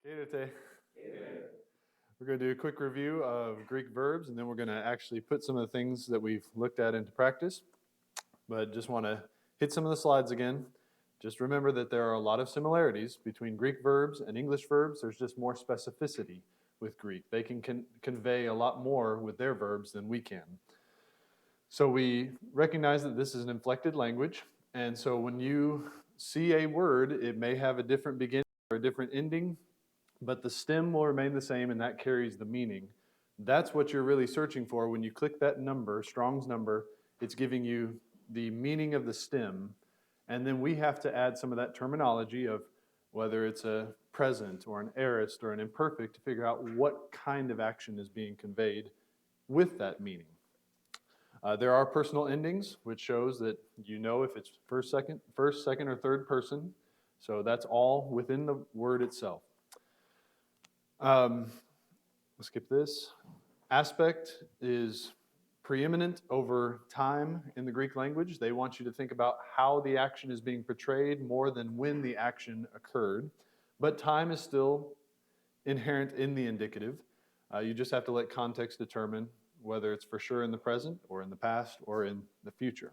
We're going to do a quick review of Greek verbs, and then we're going to actually put some of the things that we've looked at into practice. But just want to hit some of the slides again. Just remember that there are a lot of similarities between Greek verbs and English verbs. There's just more specificity with Greek. They can convey a lot more with their verbs than we can. So we recognize that this is an inflected language, and so when you see a word, it may have a different beginning or a different ending, but the stem will remain the same, and that carries the meaning. That's what you're really searching for when you click that number, Strong's number. It's giving you the meaning of the stem, and then we have to add some of that terminology of whether it's a present or an aorist or an imperfect to figure out what kind of action is being conveyed with that meaning. There are personal endings, which shows that you know if it's first, second, or third person. So that's all within the word itself. Let's skip this. Aspect is preeminent over time in the Greek language. They want you to think about how the action is being portrayed more than when the action occurred. But time is still inherent in the indicative. You just have to let context determine whether it's for sure in the present or in the past or in the future.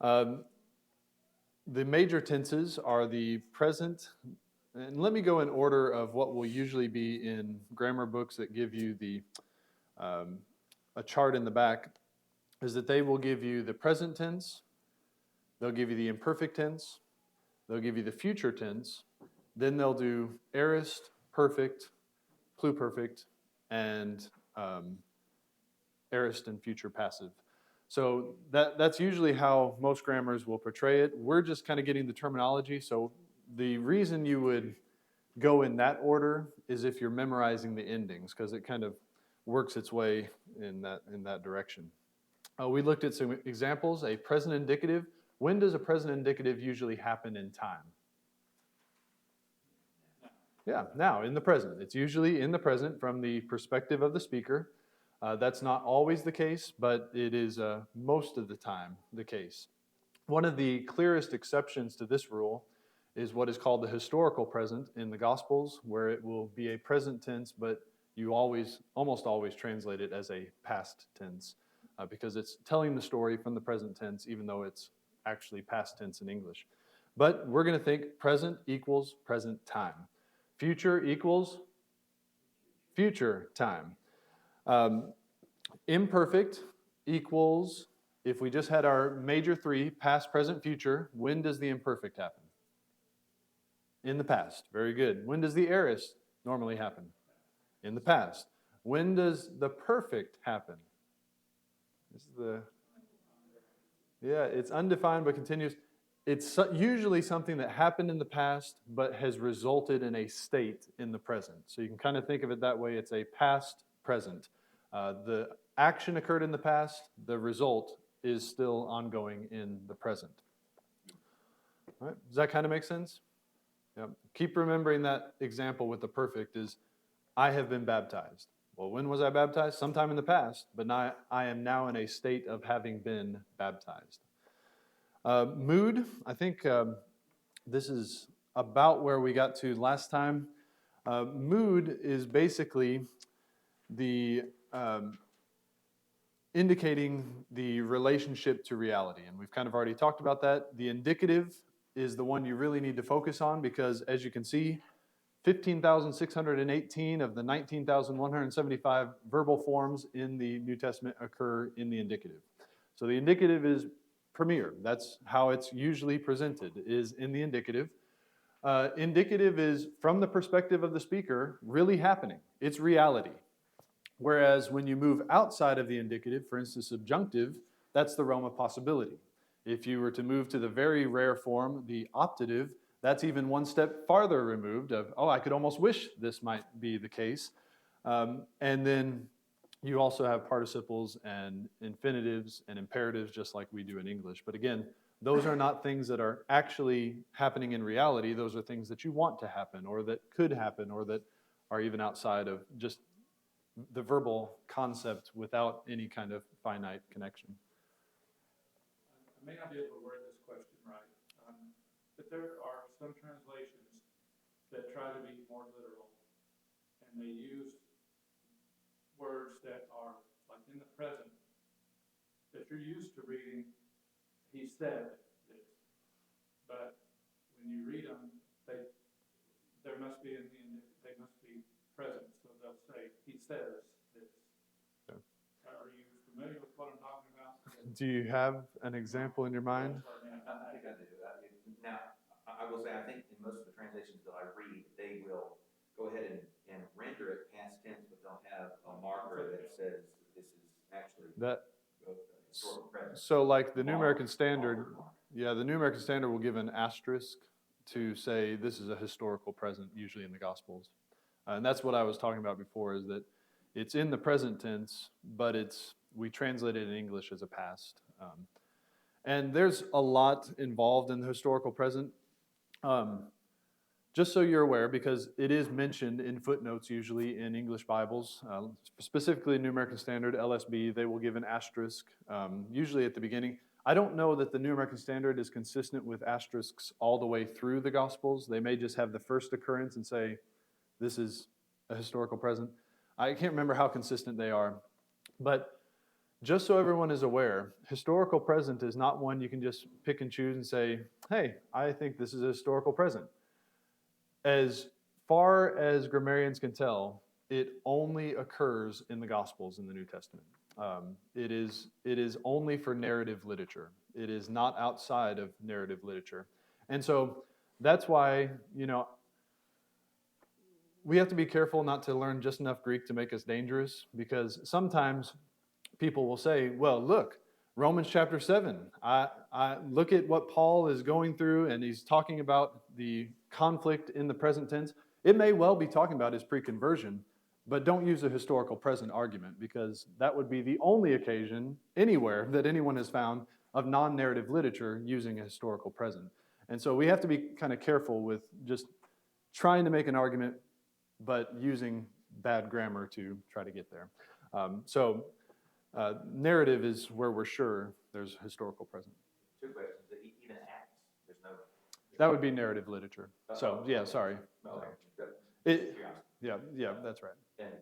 The major tenses are the present. And let me go in order of what will usually be in grammar books that give you the a chart in the back, is that they will give you the present tense, they'll give you the imperfect tense, they'll give you the future tense, then they'll do aorist, perfect, pluperfect, and aorist and future passive. So that's usually how most grammars will portray it. We're just kind of getting the terminology. So the reason you would go in that order is if you're memorizing the endings, because it kind of works its way in that direction. We looked at some examples. A present indicative. When does a present indicative usually happen in time? Yeah, now, in the present. It's usually in the present from the perspective of the speaker. That's not always the case, but it is most of the time the case. One of the clearest exceptions to this rule is what is called the historical present in the Gospels, where it will be a present tense, but you almost always translate it as a past tense because it's telling the story from the present tense, even though it's actually past tense in English. But we're going to think present equals present time. Future equals future time. Imperfect equals, if we just had our major three, past, present, future, when does the imperfect happen? In the past. Very good. When does the aorist normally happen? In the past. When does the perfect happen? It's undefined but continuous. It's usually something that happened in the past but has resulted in a state in the present. So you can kind of think of it that way. It's a past present. The action occurred in the past. The result is still ongoing in the present. All right. Does that kind of make sense? Yeah. Keep remembering that example with the perfect is, I have been baptized. Well, when was I baptized? Sometime in the past, but now I am now in a state of having been baptized. Mood, I think this is about where we got to last time. Mood is basically the indicating the relationship to reality, and we've kind of already talked about that. The indicative is the one you really need to focus on because, as you can see, 15,618 of the 19,175 verbal forms in the New Testament occur in the indicative. So the indicative is premier. That's how it's usually presented, is in the indicative. Indicative is, from the perspective of the speaker, really happening. It's reality. Whereas when you move outside of the indicative, for instance, subjunctive, that's the realm of possibility. If you were to move to the very rare form, the optative, that's even one step farther removed of, oh, I could almost wish this might be the case. And then you also have participles and infinitives and imperatives just like we do in English. But again, those are not things that are actually happening in reality. Those are things that you want to happen or that could happen or that are even outside of just the verbal concept without any kind of finite connection. I may not be able to word this question right, but there are some translations that try to be more literal, and they use words that are like in the present that you're used to reading. He said this, but when you read them, there must be they must be present, so they'll say he says this. Okay. Are you familiar with what I'm talking about? Do you have an example in your mind? I think I do. Now, I will say, I think in most of the translations that I read, they will go ahead and render it past tense, but they'll have a marker that says this is actually That historical present. so like the New American Standard, yeah, the New American Standard will give an asterisk to say this is a historical present, usually in the Gospels. And that's what I was talking about before, is that it's in the present tense, but we translate it in English as a past. And there's a lot involved in the historical present. Just so you're aware, because it is mentioned in footnotes usually in English Bibles, specifically New American Standard, LSB, they will give an asterisk, usually at the beginning. I don't know that the New American Standard is consistent with asterisks all the way through the Gospels. They may just have the first occurrence and say, this is a historical present. I can't remember how consistent they are. But just so everyone is aware, historical present is not one you can just pick and choose and say, hey, I think this is a historical present. As far as grammarians can tell, it only occurs in the Gospels in the New Testament. It is only for narrative literature. It is not outside of narrative literature. And so that's why, we have to be careful not to learn just enough Greek to make us dangerous, because sometimes people will say, well, look, Romans chapter 7, I look at what Paul is going through, and he's talking about the conflict in the present tense. It may well be talking about his pre-conversion, but don't use a historical present argument, because that would be the only occasion anywhere that anyone has found of non-narrative literature using a historical present. And so we have to be kind of careful with just trying to make an argument, but using bad grammar to try to get there. Narrative is where we're sure there's historical present. Two questions. Even Acts, there's no. That would be narrative literature. So yeah, sorry. Okay. Yeah, that's right. And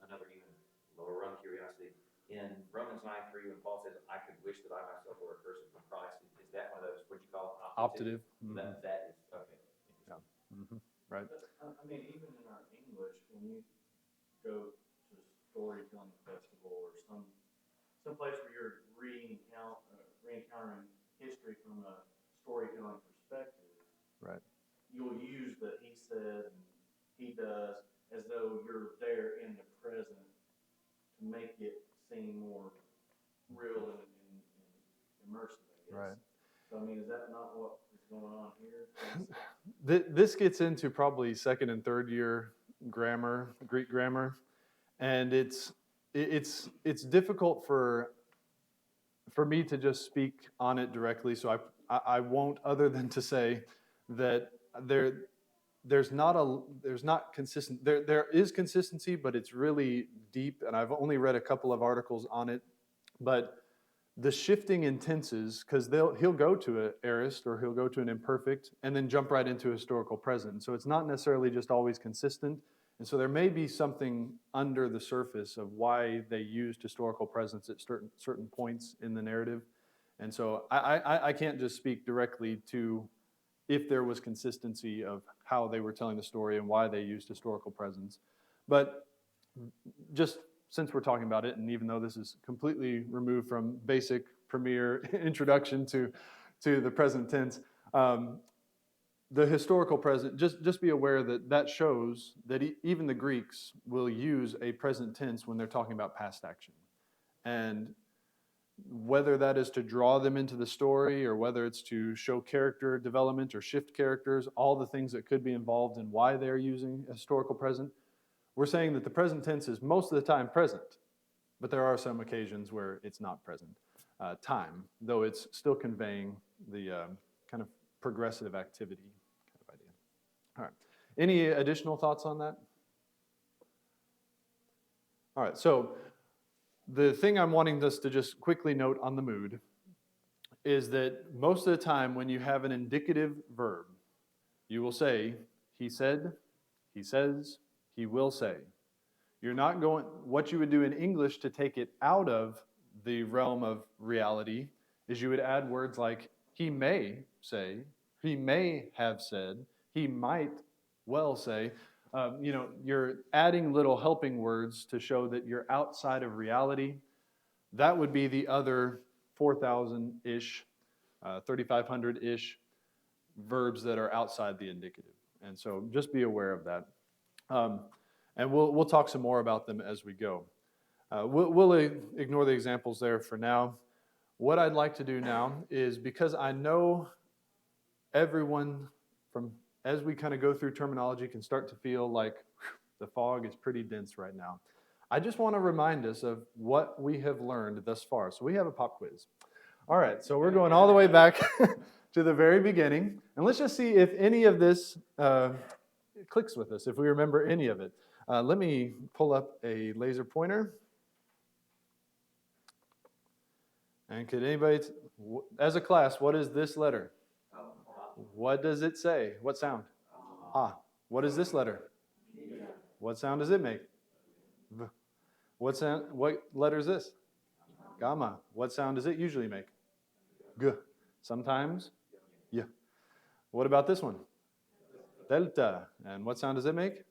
another even lower rung curiosity. In Romans 9:3, when Paul says, "I could wish that I myself were accursed from Christ," is that one of those? What you call optative? Mm-hmm. That is okay. Yeah. Mm-hmm. Right. I mean, even in our English, when you go to a storytelling festival or some place where you're re-encountering history from a storytelling perspective, right, you'll use the he said and he does as though you're there in the present to make it seem more real and immersive, I guess. right. So, I mean, is that not what is going on here? This gets into probably second and third year grammar, Greek grammar, and it's difficult for me to just speak on it directly. So I won't, other than to say that there's not consistent. There is consistency, but it's really deep, and I've only read a couple of articles on it. But the shifting in tenses, because he'll go to an aorist or he'll go to an imperfect and then jump right into historical present. So it's not necessarily just always consistent. And so there may be something under the surface of why they used historical presence at certain points in the narrative. And so I can't just speak directly to if there was consistency of how they were telling the story and why they used historical presence. But just since we're talking about it, and even though this is completely removed from basic premier introduction to the present tense, the historical present, just be aware that shows that even the Greeks will use a present tense when they're talking about past action. And whether that is to draw them into the story or whether it's to show character development or shift characters, all the things that could be involved in why they're using a historical present, we're saying that the present tense is most of the time present, but there are some occasions where it's not present time, though it's still conveying the kind of progressive activity kind of idea. All right. Any additional thoughts on that? All right. So the thing I'm wanting us to just quickly note on the mood is that most of the time when you have an indicative verb, you will say, he said, he says, he will say. You're not going, what you would do in English to take it out of the realm of reality is you would add words like he may say, he may have said, he might well say. You're adding little helping words to show that you're outside of reality. That would be the other 4,000-ish, 3,500-ish verbs that are outside the indicative. And so just be aware of that. And we'll talk some more about them as we go. We'll ignore the examples there for now. What I'd like to do now is, because I know everyone as we kind of go through terminology can start to feel like the fog is pretty dense right now. I just want to remind us of what we have learned thus far. So we have a pop quiz. All right, so we're going all the way back to the very beginning. And let's just see if any of this clicks with us, if we remember any of it. Let me pull up a laser pointer. And could anybody, as a class, what is this letter? What does it say? What sound? Ah. What is this letter? What sound does it make? V. What letter is this? Gamma. What sound does it usually make? G. Sometimes? Y. What about this one? Delta. And what sound does it make?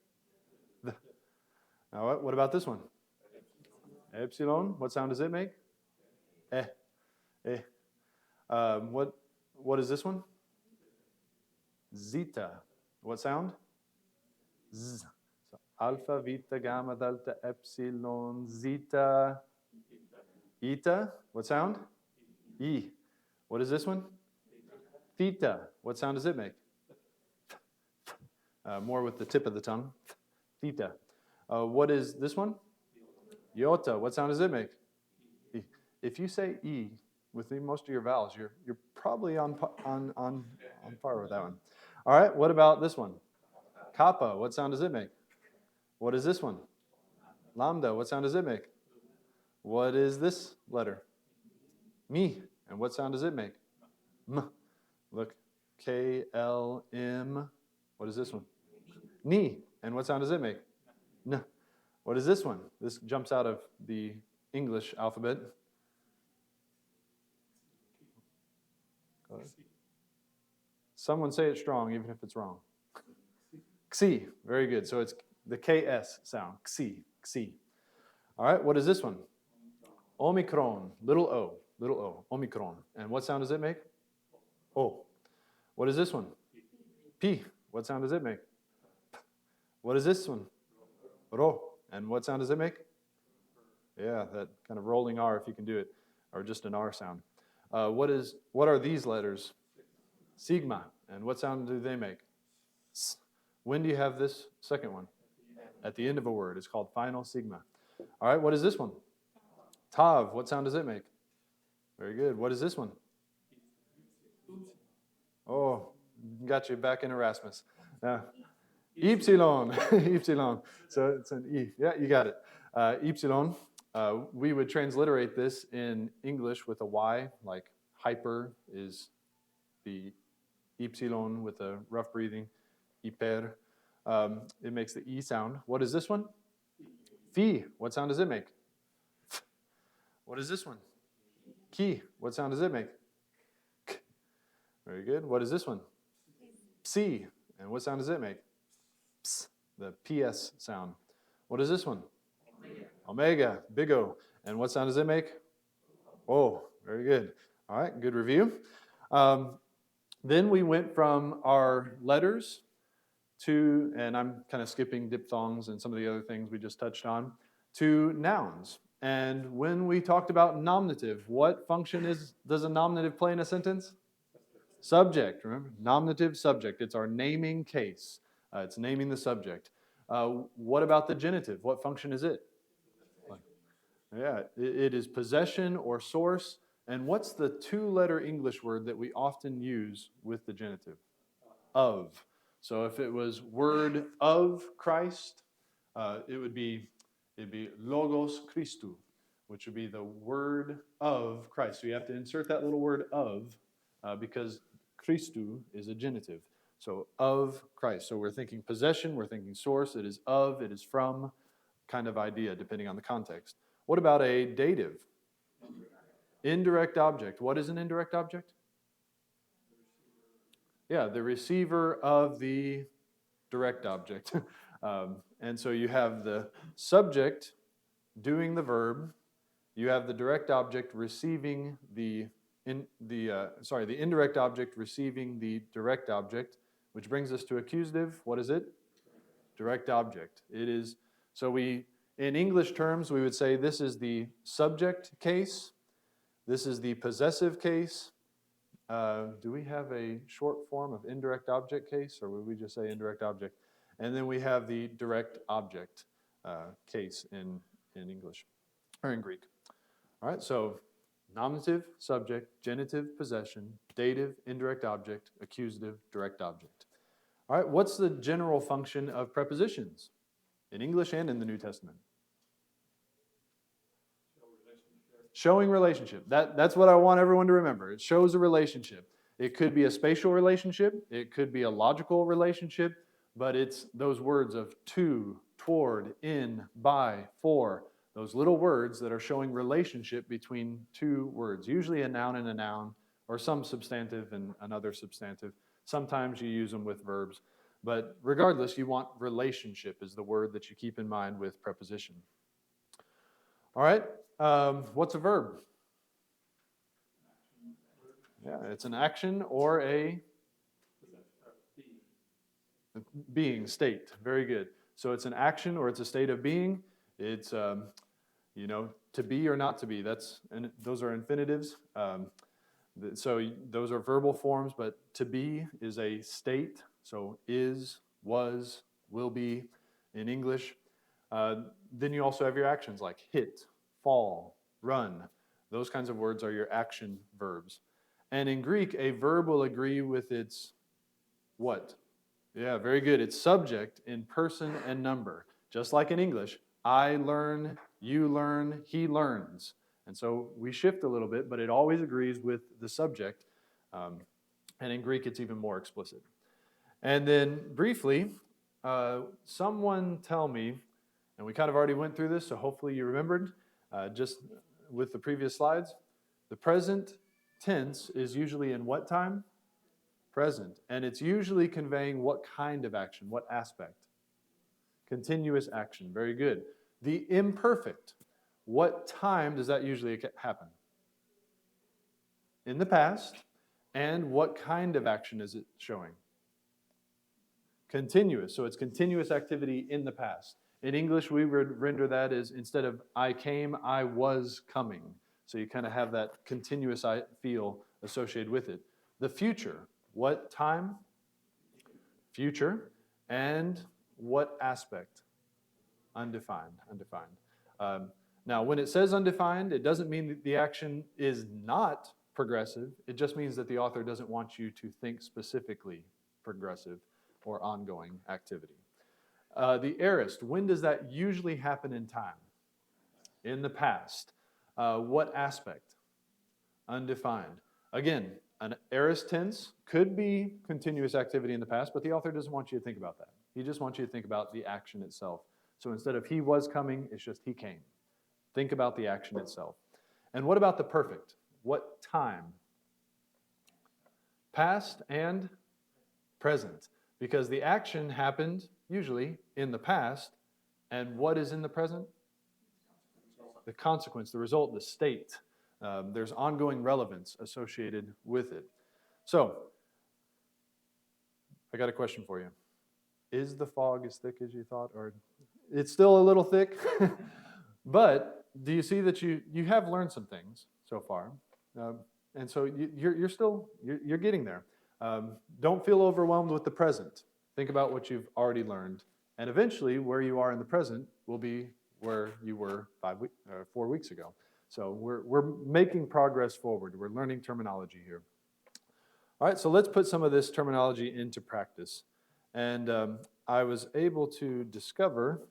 The. Now what about this one? Epsilon. What sound does it make? Eh. Eh. What is this one? Zeta. What sound? Z. So alpha, beta, gamma, delta, epsilon, zeta, eta. What sound? E. What is this one? Theta. What sound does it make? More with the tip of the tongue. Theta. What is this one? Iota. What sound does it make? E. If you say E with most of your vowels, you're probably on par with that one. All right, what about this one? Kappa, what sound does it make? What is this one? Lambda, what sound does it make? What is this letter? Mi, and what sound does it make? M. Look, K, L, M. What is this one? Ni, and what sound does it make? N. What is this one? This jumps out of the English alphabet. Someone say it strong, even if it's wrong. Xi, very good. So it's the KS sound, xi, xi. All right, what is this one? Omicron, little o, omicron. And what sound does it make? O. What is this one? P. What sound does it make? P. What is this one? Ro. And what sound does it make? Yeah, that kind of rolling R if you can do it, or just an R sound. What are these letters? Sigma. And what sound do they make? S. When do you have this second one? At the end of a word. It's called final sigma. All right, what is this one? Tav. What sound does it make? Very good. What is this one? Oh, got you back in Erasmus. Ypsilon. Ypsilon. So it's an E. Yeah, you got it. Ypsilon. We would transliterate this in English with a Y, like hyper is the Ypsilon with a rough breathing. Hyper. It makes the E sound. What is this one? Phi. What sound does it make? F. What is this one? Ki. What sound does it make? K. Very good. What is this one? Psi. And what sound does it make? Ps. The PS sound. What is this one? Omega. Big O. And what sound does it make? Oh, very good. All right, good review. Then we went from our letters to, and I'm kind of skipping diphthongs and some of the other things we just touched on, to nouns. And when we talked about nominative, what function does a nominative play in a sentence? Subject, remember? Nominative, subject. It's our naming case. It's naming the subject. What about the genitive? What function is it? Yeah, it is possession or source. And what's the two-letter English word that we often use with the genitive? Of. So if it was word of Christ, it'd be logos Christou, which would be the word of Christ. So you have to insert that little word of because Christou is a genitive. So of Christ. So we're thinking possession, we're thinking source, it is of, it is from kind of idea, depending on the context. What about a dative? Indirect object. What is an indirect object? Yeah, the receiver of the direct object. And so you have the subject doing the verb. You have the direct object receiving the indirect object receiving the direct object, which brings us to accusative. What is it? Direct object. It is, so we, in English terms, we would say this is the subject case, this is the possessive case. Do we have a short form of indirect object case, or would we just say indirect object? And then we have the direct object case in English, or in Greek. All right, so nominative, subject, genitive, possession, dative, indirect object, accusative, direct object. All right, what's the general function of prepositions in English and in the New Testament? Showing relationship. That's what I want everyone to remember. It shows a relationship. It could be a spatial relationship. It could be a logical relationship. But it's those words of to, toward, in, by, for. Those little words that are showing relationship between two words. Usually a noun and a noun, or some substantive and another substantive. Sometimes you use them with verbs. But regardless, you want relationship is the word that you keep in mind with preposition. All right, what's a verb? Yeah, it's an action or a being, state. Very good. So it's an action or it's a state of being. It's, to be or not to be. And those are infinitives. So those are verbal forms, but to be is a state. So is, was, will be in English. Then you also have your actions like hit, fall, run. Those kinds of words are your action verbs. And in Greek, a verb will agree with its what? Yeah, very good. It's subject in person and number. Just like in English, I learn, you learn, he learns. And so we shift a little bit, but it always agrees with the subject. And in Greek, it's even more explicit. And then briefly, someone tell me, and we kind of already went through this, so hopefully you remembered, just with the previous slides, the present tense is usually in what time? Present. And it's usually conveying what kind of action, what aspect? Continuous action. Very good. The imperfect. What time does that usually happen? In the past. And what kind of action is it showing? Continuous. So it's continuous activity in the past. In English, we would render that as instead of I came, I was coming. So you kind of have that continuous feel associated with it. The future. What time? Future. And what aspect? Undefined. Now, when it says undefined, it doesn't mean that the action is not progressive. It just means that the author doesn't want you to think specifically progressive or ongoing activity. The aorist, when does that usually happen in time? In the past. What aspect? Undefined. Again, an aorist tense could be continuous activity in the past, but the author doesn't want you to think about that. He just wants you to think about the action itself. So instead of he was coming, it's just he came. Think about the action itself. And what about the perfect? What time? Past and present. Because the action happened usually in the past, and what is in the present? The consequence, the result, the state. There's ongoing relevance associated with it. So, I got a question for you. Is the fog as thick as you thought? Or it's still a little thick? But do you see that you have learned some things so far? And so you're getting there. Don't feel overwhelmed with the present. Think about what you've already learned. And eventually, where you are in the present will be where you were 4 weeks ago. So we're making progress forward. We're learning terminology here. All right, so let's put some of this terminology into practice. And I was able to discover,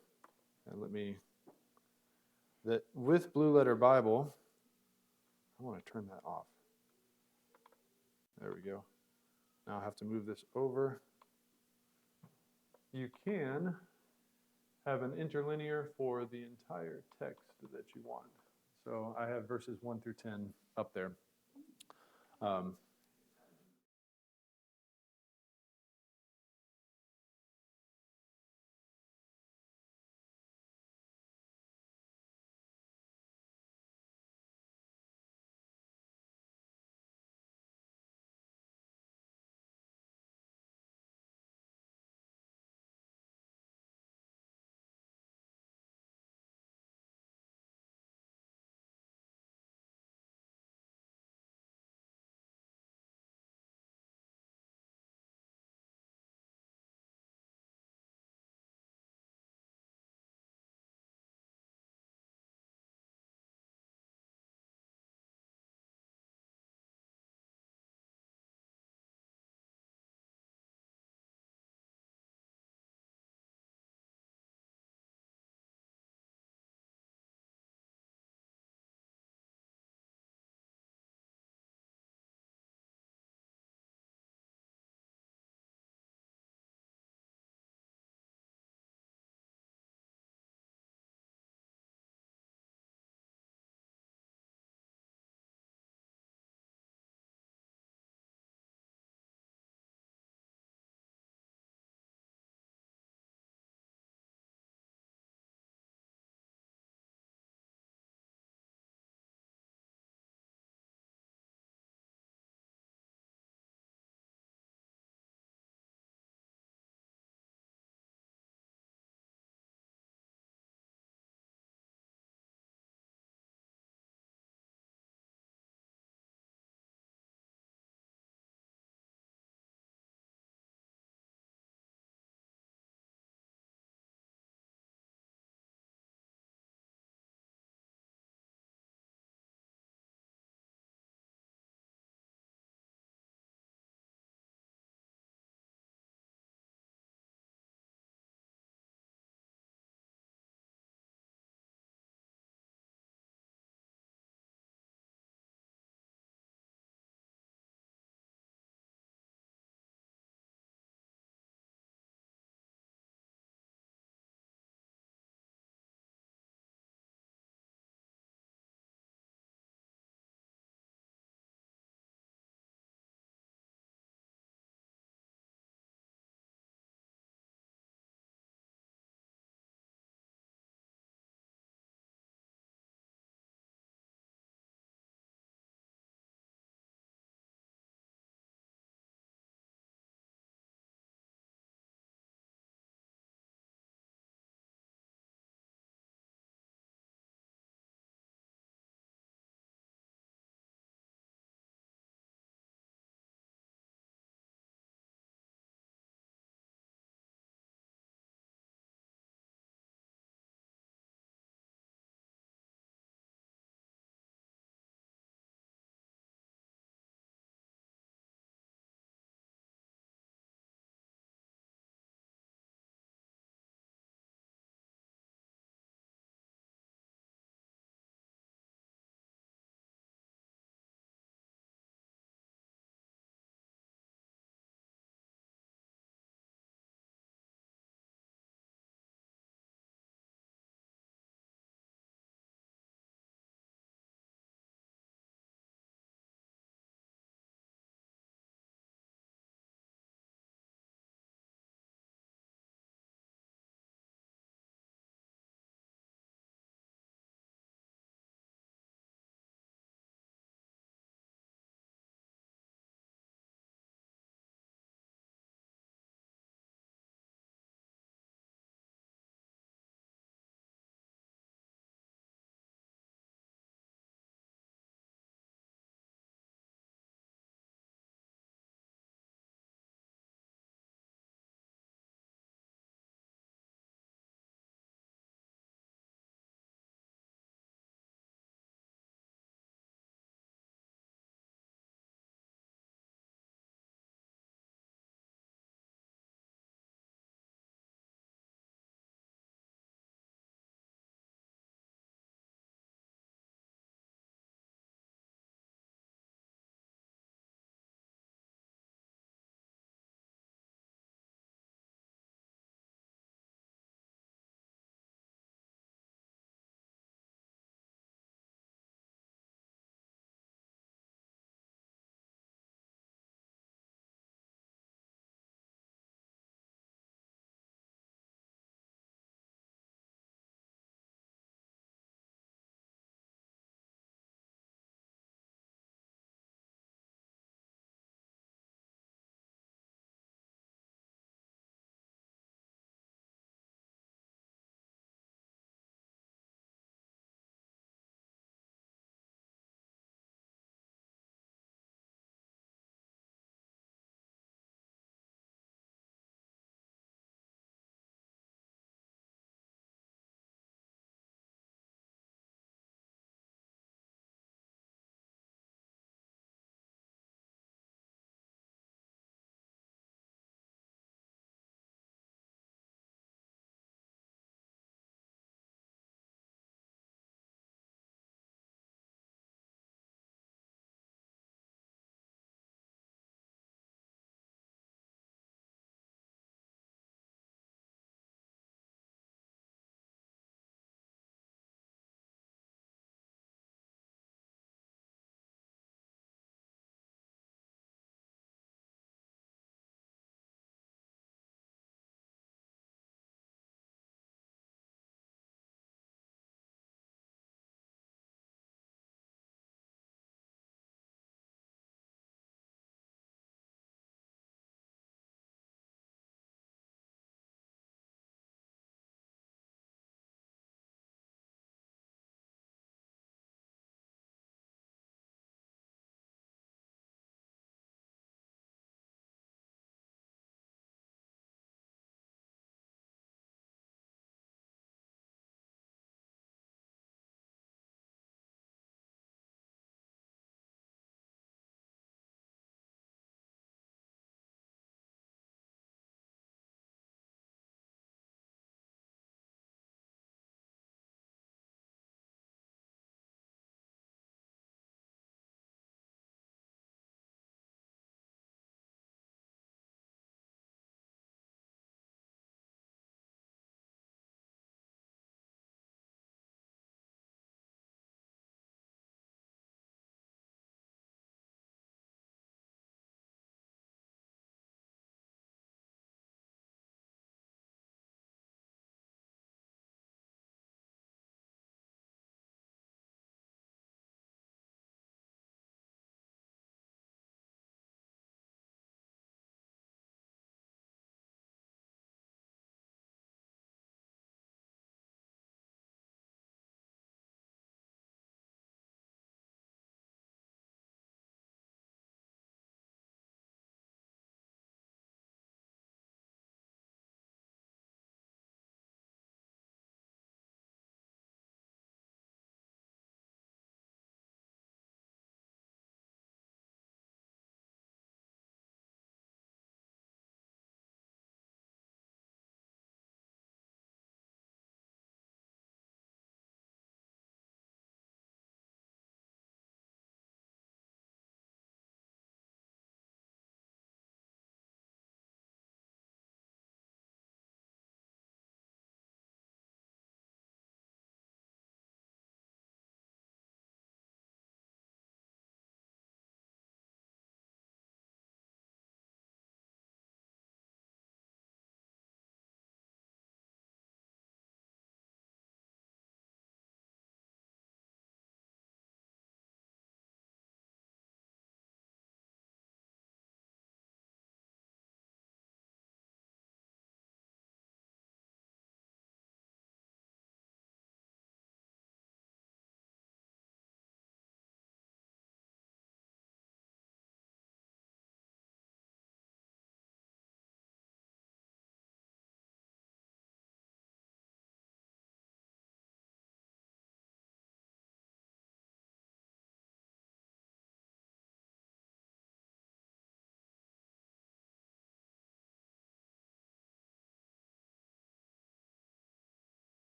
that with Blue Letter Bible, I want to turn that off. There we go. Now I have to move this over. you can have an interlinear for the entire text that you want. So I have verses 1 through 10 up there.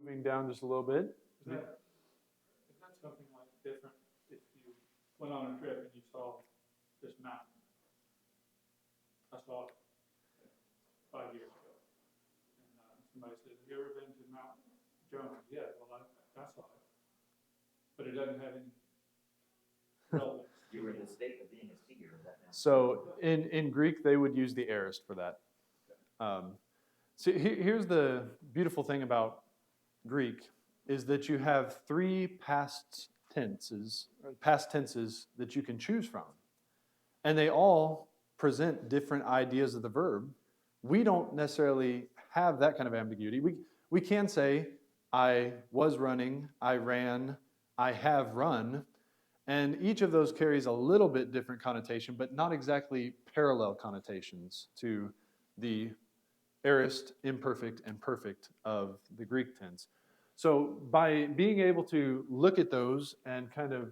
Moving down just a little bit. Is that something like different if you went on a trip and you saw this mountain? I saw it 5 years ago. And somebody said, have you ever been to Mount Jones? Yeah, well, I saw it. But it doesn't have any relevance. You were in the state of being a seer of that now. So in Greek, they would use the aorist for that. So here's the beautiful thing about Greek is that you have three past tenses that you can choose from. And they all present different ideas of the verb. We don't necessarily have that kind of ambiguity. We can say, I was running, I ran, I have run. And each of those carries a little bit different connotation, but not exactly parallel connotations to the aorist, imperfect, and perfect of the Greek tense. So by being able to look at those and kind of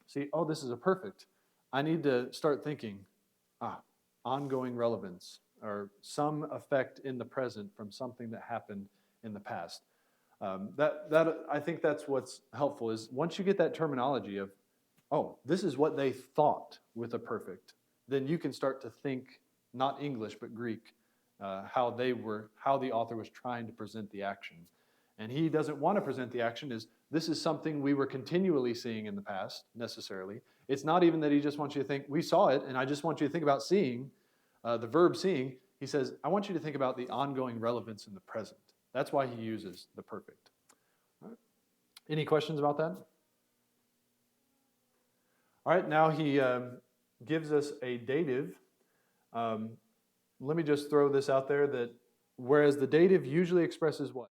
see, oh, this is a perfect, I need to start thinking, ongoing relevance or some effect in the present from something that happened in the past. I think that's what's helpful is once you get that terminology of, oh, this is what they thought with a perfect, then you can start to think not English but Greek, how the author was trying to present the action. And he doesn't want to present the action as this is something we were continually seeing in the past, necessarily. It's not even that he just wants you to think, we saw it, and I just want you to think about seeing, the verb seeing. He says, I want you to think about the ongoing relevance in the present. That's why he uses the perfect. All right. Any questions about that? All right, now he gives us a dative. Let me just throw this out there that whereas the dative usually expresses what?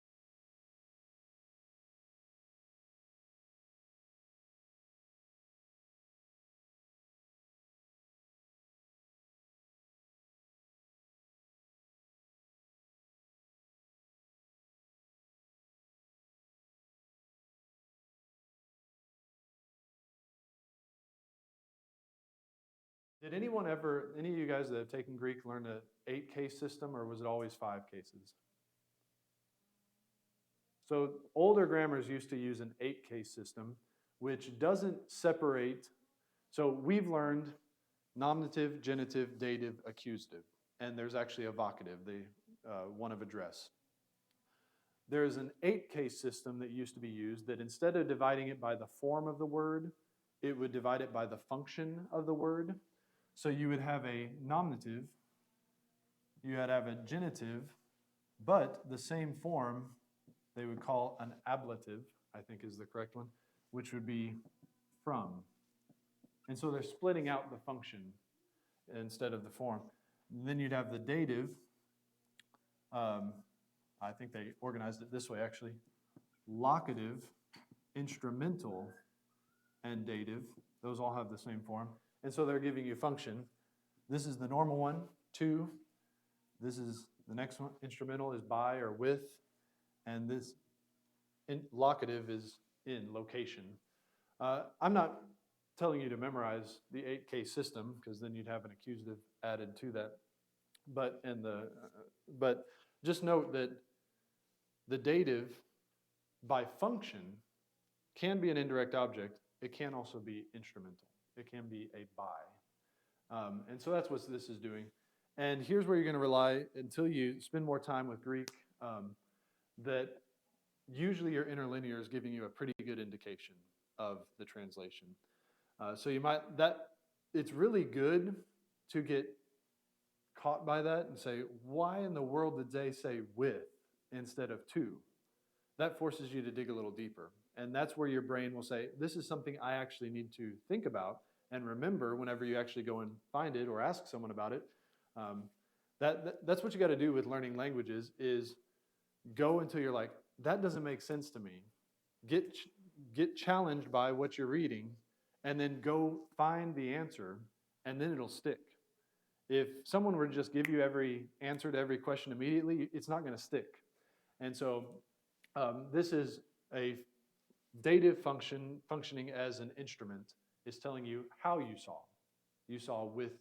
Did any of you guys that have taken Greek learn an 8-case system, or was it always 5 cases? So older grammars used to use an 8-case system, which doesn't separate. So we've learned nominative, genitive, dative, accusative, and there's actually a vocative, the one of address. There's an 8-case system that used to be used that instead of dividing it by the form of the word, it would divide it by the function of the word. So you would have a nominative, you would have a genitive, but the same form they would call an ablative, I think is the correct one, which would be from. And so they're splitting out the function instead of the form. And then you'd have the dative. I think they organized it this way actually. Locative, instrumental, and dative. Those all have the same form. And so they're giving you function. This is the normal one, to. This is the next one. Instrumental is by or with. And this locative is in, location. I'm not telling you to memorize the 8-case system because then you'd have an accusative added to that. But just note that the dative by function can be an indirect object. It can also be instrumental. It can be a by. And so that's what this is doing. And here's where you're going to rely until you spend more time with Greek, that usually your interlinear is giving you a pretty good indication of the translation. So you might, it's really good to get caught by that and say, why in the world did they say with instead of to? That forces you to dig a little deeper. And that's where your brain will say, this is something I actually need to think about and remember whenever you actually go and find it or ask someone about it. That's what you got to do with learning languages is go until you're like, that doesn't make sense to me. Get challenged by what you're reading and then go find the answer and then it'll stick. If someone were to just give you every answer to every question immediately, it's not going to stick. And so this is a dative functioning as an instrument is telling you how you saw. You saw with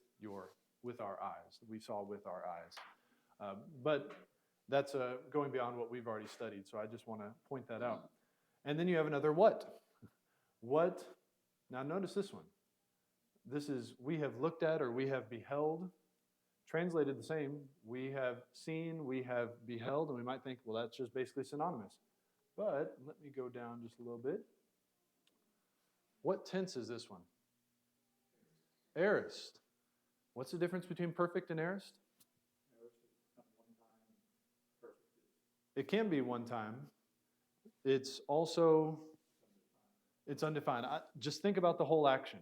our eyes. We saw with our eyes. But That's going beyond what we've already studied, so I just want to point that out. And then you have another what. What, now notice this one. This is we have looked at or we have beheld. Translated the same, we have seen, we have beheld, and we might think, well, that's just basically synonymous. But let me go down just a little bit. What tense is this one? Aorist. What's the difference between perfect and aorist? It can be one time. It's also, it's undefined. Just think about the whole action.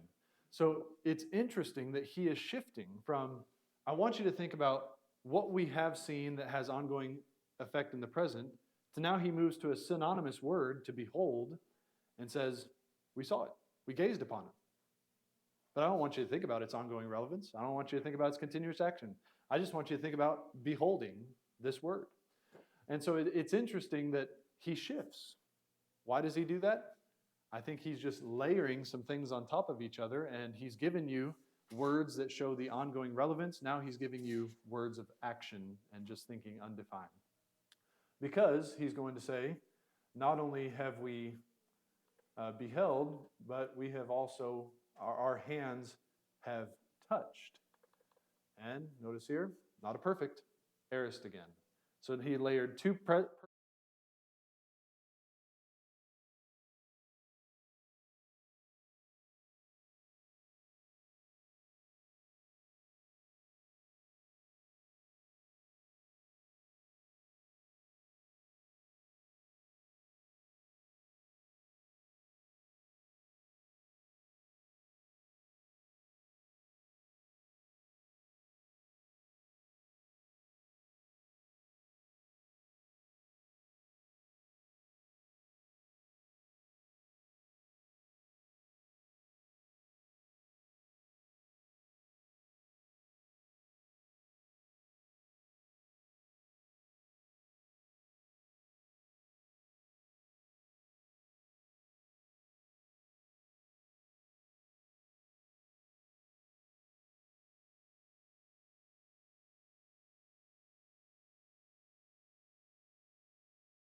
So it's interesting that he is shifting from, I want you to think about what we have seen that has ongoing effect in the present, to now he moves to a synonymous word, to behold, and says, we saw it, we gazed upon it. But I don't want you to think about its ongoing relevance. I don't want you to think about its continuous action. I just want you to think about beholding this word. And so it's interesting that he shifts. Why does he do that? I think he's just layering some things on top of each other, and he's given you words that show the ongoing relevance. Now he's giving you words of action and just thinking undefined. Because he's going to say, not only have we beheld, but we have also, our hands have touched. And notice here, not a perfect, aorist again. So he layered two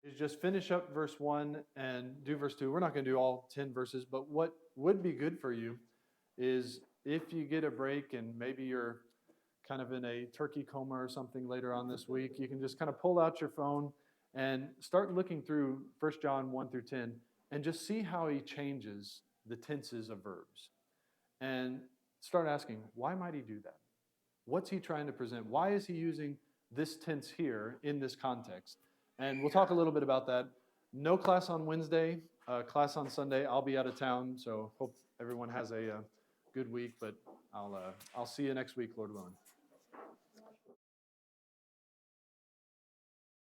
is just finish up verse 1 and do verse 2. We're not going to do all 10 verses, but what would be good for you is if you get a break and maybe you're kind of in a turkey coma or something later on this week, you can just kind of pull out your phone and start looking through 1 John 1 through 10 and just see how he changes the tenses of verbs. And start asking, why might he do that? What's he trying to present? Why is he using this tense here in this context? And we'll talk a little bit about that. No class on Wednesday, class on Sunday. I'll be out of town, so hope everyone has a good week, but I'll see you next week, Lord willing.